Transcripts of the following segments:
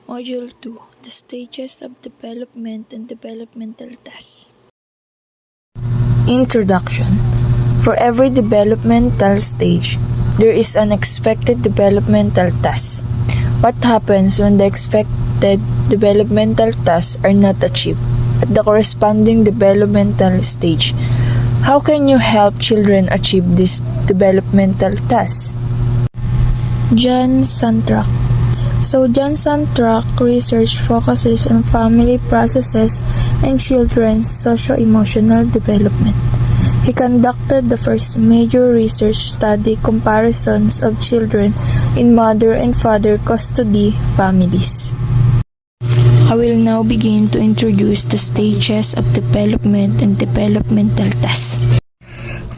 Module 2: The Stages of Development and Developmental Tasks. Introduction. For every developmental stage, there is an expected developmental task. What happens when the expected developmental tasks are not achieved at the corresponding developmental stage? How can you help children achieve these developmental tasks? John Santrak. John Santrak research focuses on family processes and children's socio-emotional development. He conducted the first major research study comparisons of children in mother and father custody families. I will now begin to introduce the stages of development and developmental tasks.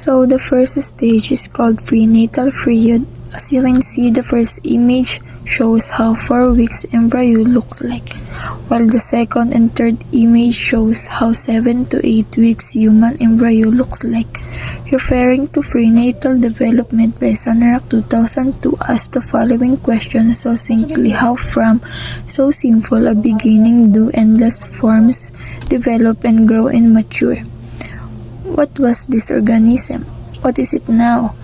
The first stage is called prenatal period. As you can see, the first image shows how 4 weeks embryo looks like, while the second and third image shows how 7 to 8 weeks human embryo looks like. Referring to prenatal development by Santrak 2002 asked the following question succinctly: how from so simple a beginning do endless forms develop and grow and mature? What was this organism? What is it now?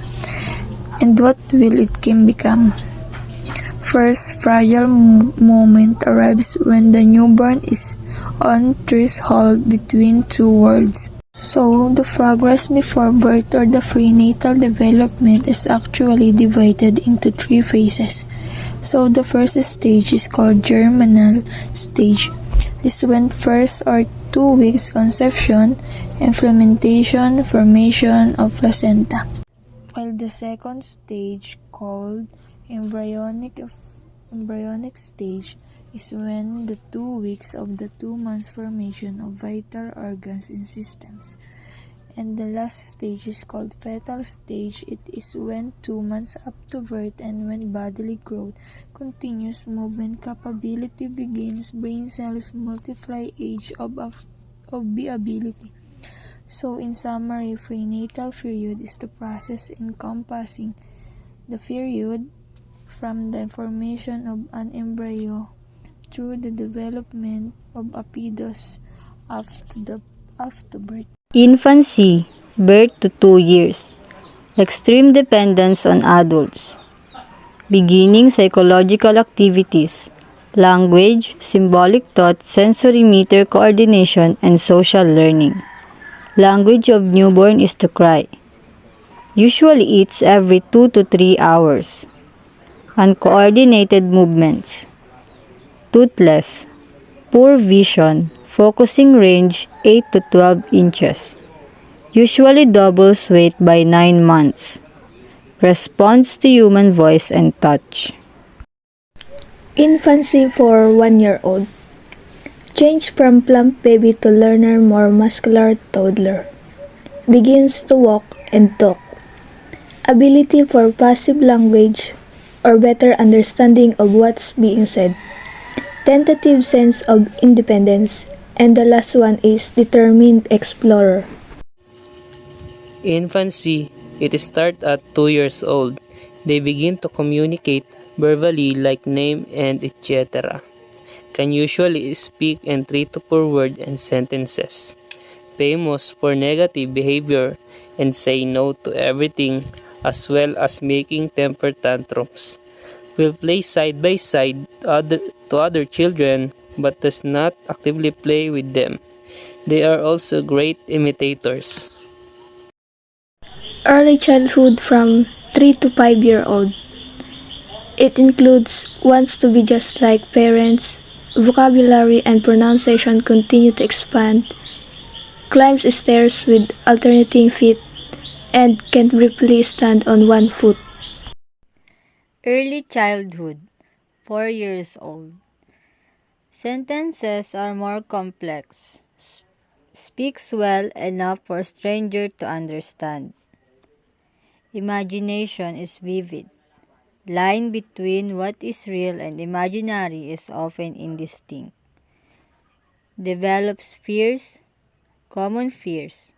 And what will it become? First fragile moment arrives when the newborn is on threshold between two worlds. The progress before birth or the prenatal development is actually divided into 3 phases. The first stage is called germinal stage. This went first or 2 weeks conception, implementation, formation of placenta. While the second stage, called embryonic stage, is when the 2 weeks of the 2 months formation of vital organs and systems. And the last stage is called fetal stage. It is when 2 months up to birth and when bodily growth, continuous movement capability begins, brain cells multiply, age of viability. In summary, prenatal period is the process encompassing the period from the formation of an embryo through the development of a fetus after birth. Infancy, birth to 2 years. Extreme dependence on adults. Beginning psychological activities. Language, symbolic thought, sensory motor coordination, and social learning. Language of newborn is to cry. Usually eats every 2 to 3 hours. Uncoordinated movements. Toothless. Poor vision. Focusing range 8 to 12 inches. Usually doubles weight by 9 months. Responds to human voice and touch. Infancy for 1-year-old. Change from plump baby to learner, more muscular toddler. Begins to walk and talk. Ability for passive language or better understanding of what's being said. Tentative sense of independence. And the last one is determined explorer. Infancy, it starts at 2 years old. They begin to communicate verbally like name and etc. Can usually speak in 3 to 4 words and sentences. Famous for negative behavior and say no to everything as well as making temper tantrums. Will play side by side to other children but does not actively play with them. They are also great imitators. Early childhood from 3 to 5-year-old. It includes wants to be just like parents, vocabulary and pronunciation continue to expand, climbs stairs with alternating feet, and can briefly stand on one foot. Early childhood, 4 years old. Sentences are more complex. Speaks well enough for stranger to understand. Imagination is vivid. Line between what is real and imaginary is often indistinct. Develops fears, common fears.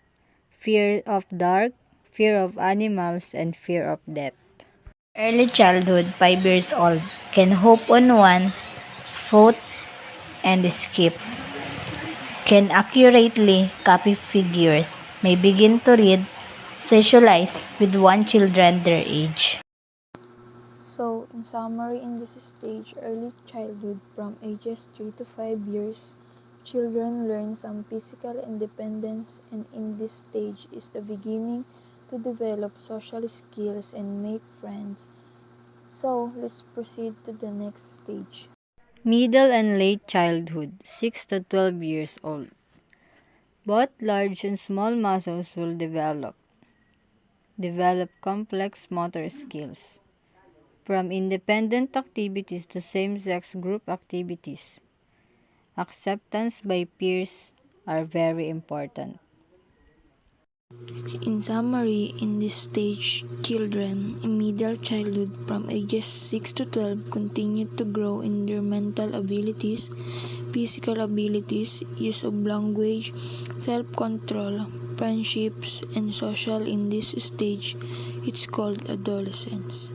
Fear of dark, fear of animals, and fear of death. Early childhood, 5 years old, can hope on one float, and skip. Can accurately copy figures, may begin to read, socialize with one children their age. So, in summary, in this stage, early childhood from ages 3 to 5 years, children learn some physical independence, and in this stage is the beginning to develop social skills and make friends. So, let's proceed to the next stage. Middle and late childhood, 6 to 12 years old. Both large and small muscles will develop complex motor skills, from independent activities to same-sex group activities. Acceptance by peers are very important. In summary, in this stage, children in middle childhood from ages 6 to 12 continue to grow in their mental abilities, physical abilities, use of language, self-control, friendships, and social. In this stage, it's called adolescence.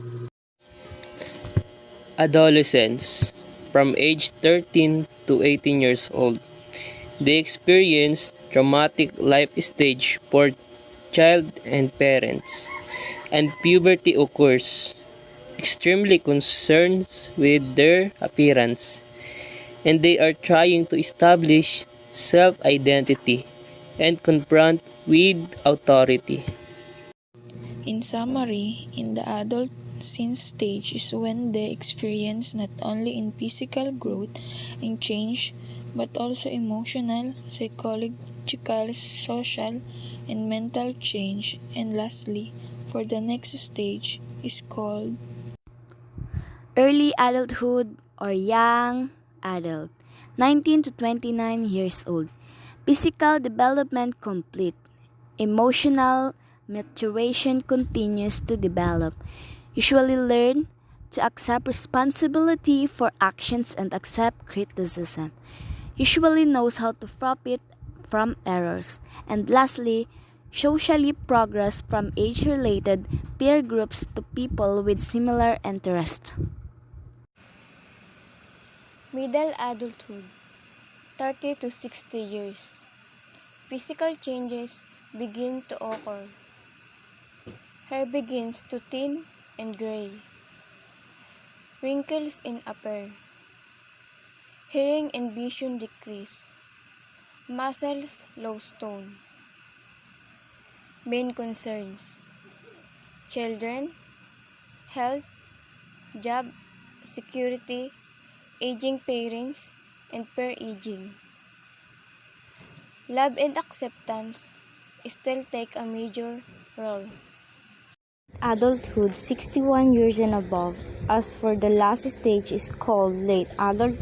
Adolescents, from age 13 to 18 years old. They experience traumatic life stage for child and parents, and puberty occurs. Extremely concerned with their appearance, and they are trying to establish self-identity and confront with authority. In summary, in the adult sin stage is when they experience not only in physical growth and change, but also emotional, psychological, social, and mental change. And lastly, for the next stage is called Early adulthood or young adult, 19 to 29 years old. Physical development complete. Emotional maturation continues to develop. Usually learn to accept responsibility for actions and accept criticism. Usually knows how to profit from errors. And lastly, socially progress from age-related peer groups to people with similar interests. Middle adulthood, 30 to 60 years. Physical changes begin to occur. Hair begins to thin and gray. Wrinkles in appear. Hearing and vision decrease. Muscles lose tone. Main concerns: children, health, job, security, aging parents, and peer aging. Love and acceptance still take a major role. Adulthood 61 years and above. As for the last stage is called late adult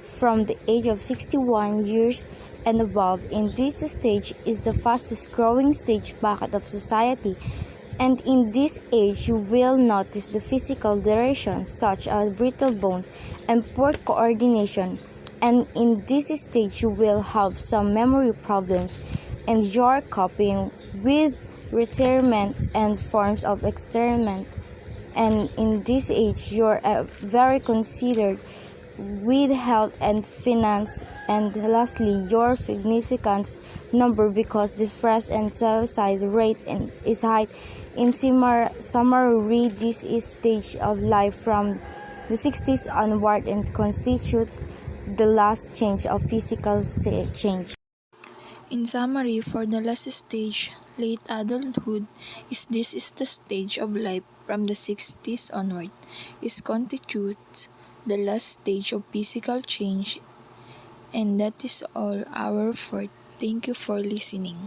from the age of 61 years and above. In this stage is the fastest growing stage bracket of society, and in this age you will notice the physical durations such as brittle bones and poor coordination, and in this stage you will have some memory problems and you're coping with retirement and forms of experiment, and in this age you're very considered with health and finance, and lastly your significant number because the stress and suicide rate is high. In summary, this is stage of life from the 60s onward and constitutes the last change of physical change. In summary, for the last stage, late adulthood, this is the stage of life from the 60s onward. It constitutes the last stage of physical change, and that is all our for. Thank you for listening.